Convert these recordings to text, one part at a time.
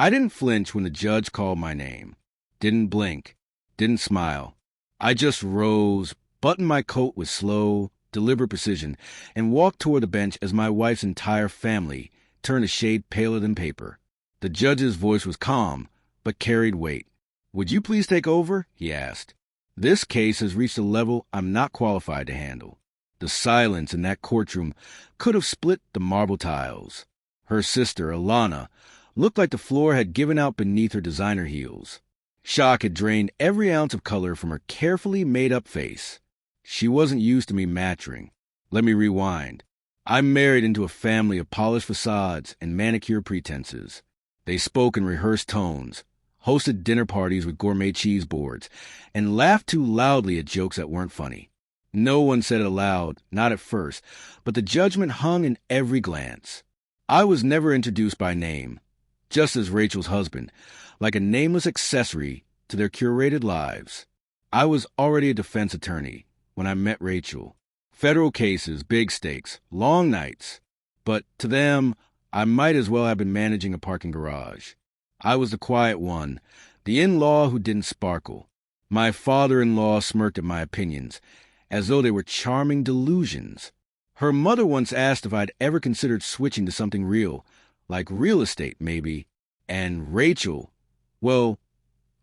I didn't flinch when the judge called my name. Didn't blink. Didn't smile. I just rose, buttoned my coat with slow, deliberate precision, and walked toward the bench as my wife's entire family turned a shade paler than paper. The judge's voice was calm, but carried weight. "Would you please take over?" he asked. "This case has reached a level I'm not qualified to handle." The silence in that courtroom could have split the marble tiles. Her sister, Alana, looked like the floor had given out beneath her designer heels. Shock had drained every ounce of color from her carefully made-up face. She wasn't used to me matching. Let me rewind. I married into a family of polished facades and manicured pretenses. They spoke in rehearsed tones, hosted dinner parties with gourmet cheese boards, and laughed too loudly at jokes that weren't funny. No one said it aloud, not at first, but the judgment hung in every glance. I was never introduced by name, just as Rachel's husband, like a nameless accessory to their curated lives. I was already a defense attorney when I met Rachel. Federal cases, big stakes, long nights. But to them, I might as well have been managing a parking garage. I was the quiet one, the in-law who didn't sparkle. My father-in-law smirked at my opinions, as though they were charming delusions. Her mother once asked if I'd ever considered switching to something real, like real estate, maybe. And Rachel, well,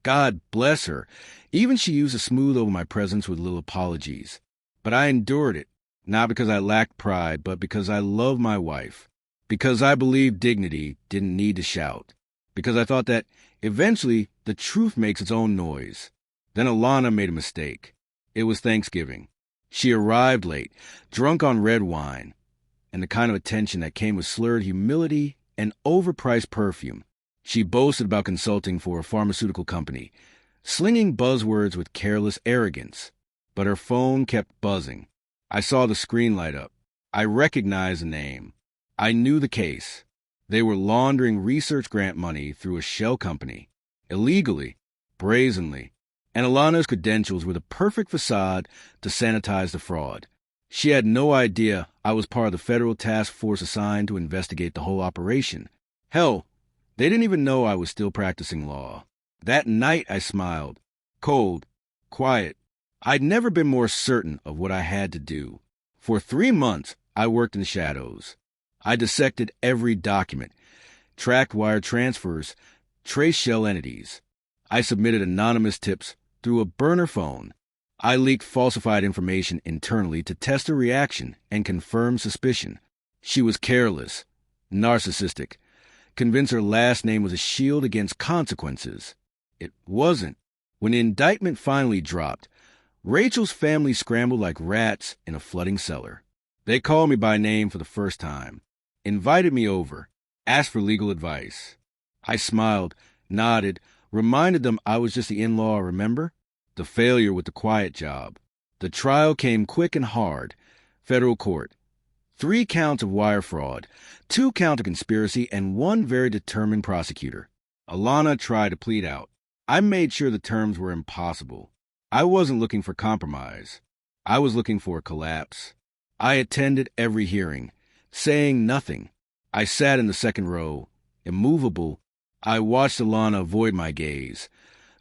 God bless her. Even she used to smooth over my presence with little apologies. But I endured it, not because I lacked pride, but because I loved my wife. Because I believed dignity didn't need to shout. Because I thought that, eventually, the truth makes its own noise. Then Alana made a mistake. It was Thanksgiving. She arrived late, drunk on red wine, and the kind of attention that came with slurred humility and overpriced perfume. She boasted about consulting for a pharmaceutical company, slinging buzzwords with careless arrogance. But her phone kept buzzing. I saw the screen light up. I recognized the name. I knew the case. They were laundering research grant money through a shell company. Illegally, brazenly. And Alana's credentials were the perfect facade to sanitize the fraud. She had no idea I was part of the federal task force assigned to investigate the whole operation. Hell, they didn't even know I was still practicing law. That night I smiled. Cold, quiet. I'd never been more certain of what I had to do. For 3 months, I worked in the shadows. I dissected every document, tracked wire transfers, traced shell entities. I submitted anonymous tips through a burner phone. I leaked falsified information internally to test her reaction and confirm suspicion. She was careless, narcissistic, convinced her last name was a shield against consequences. It wasn't. When the indictment finally dropped, Rachel's family scrambled like rats in a flooding cellar. They called me by name for the first time, invited me over, asked for legal advice. I smiled, nodded, reminded them I was just the in-law, remember? The failure with the quiet job. The trial came quick and hard. Federal court. 3 counts of wire fraud, 2 counts of conspiracy, and 1 very determined prosecutor. Alana tried to plead out. I made sure the terms were impossible. I wasn't looking for compromise. I was looking for a collapse. I attended every hearing, saying nothing. I sat in the second row, immovable. I watched Alana avoid my gaze,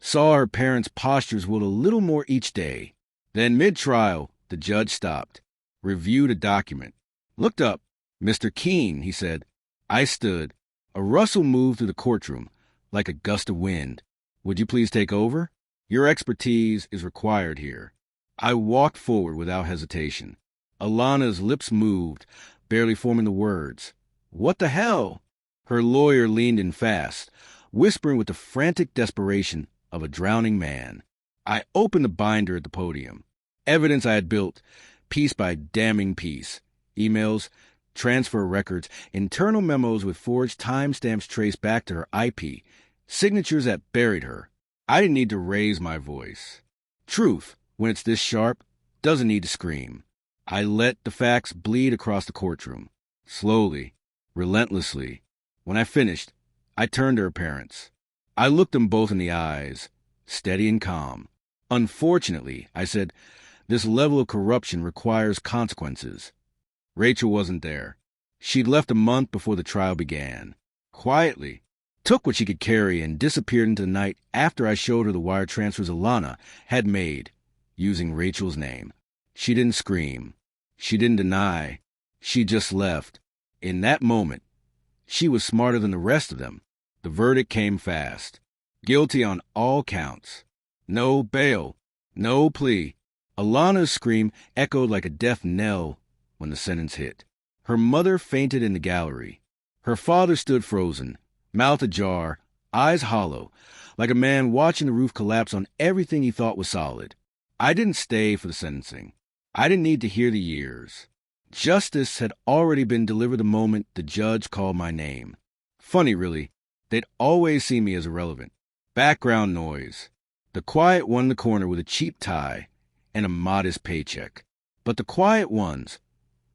saw her parents' postures wilt a little more each day. Then mid-trial, the judge stopped, reviewed a document, looked up. "Mr. Keene," he said. I stood. A rustle moved through the courtroom, like a gust of wind. "Would you please take over? Your expertise is required here." I walked forward without hesitation. Alana's lips moved, barely forming the words. "What the hell?" Her lawyer leaned in fast, whispering with the frantic desperation of a drowning man. I opened the binder at the podium. Evidence I had built, piece by damning piece. Emails, transfer records, internal memos with forged timestamps traced back to her IP, signatures that buried her. I didn't need to raise my voice. Truth, when it's this sharp, doesn't need to scream. I let the facts bleed across the courtroom. Slowly, relentlessly. When I finished, I turned to her parents. I looked them both in the eyes, steady and calm. "Unfortunately," I said, "this level of corruption requires consequences." Rachel wasn't there. She'd left a month before the trial began. Quietly, took what she could carry, and disappeared into the night after I showed her the wire transfers Alana had made using Rachel's name. She didn't scream. She didn't deny. She just left. In that moment, she was smarter than the rest of them. The verdict came fast. Guilty on all counts. No bail. No plea. Alana's scream echoed like a death knell when the sentence hit. Her mother fainted in the gallery. Her father stood frozen, mouth ajar, eyes hollow, like a man watching the roof collapse on everything he thought was solid. I didn't stay for the sentencing. I didn't need to hear the years. Justice had already been delivered the moment the judge called my name. Funny, really. They'd always seen me as irrelevant. Background noise. The quiet one in the corner with a cheap tie and a modest paycheck. But the quiet ones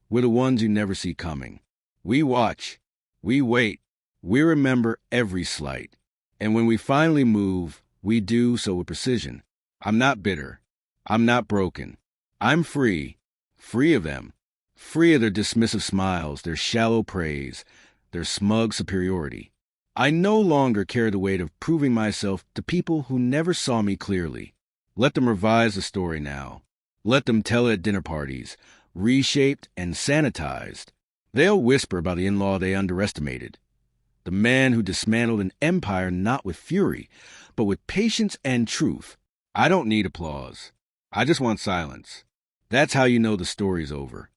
were the ones you never see coming. We watch. We wait. We remember every slight. And when we finally move, we do so with precision. I'm not bitter. I'm not broken. I'm free. Free of them. Free of their dismissive smiles, their shallow praise, their smug superiority. I no longer carry the weight of proving myself to people who never saw me clearly. Let them revise the story now. Let them tell it at dinner parties, reshaped and sanitized. They'll whisper about the in-law they underestimated. The man who dismantled an empire not with fury, but with patience and truth. I don't need applause. I just want silence. That's how you know the story's over.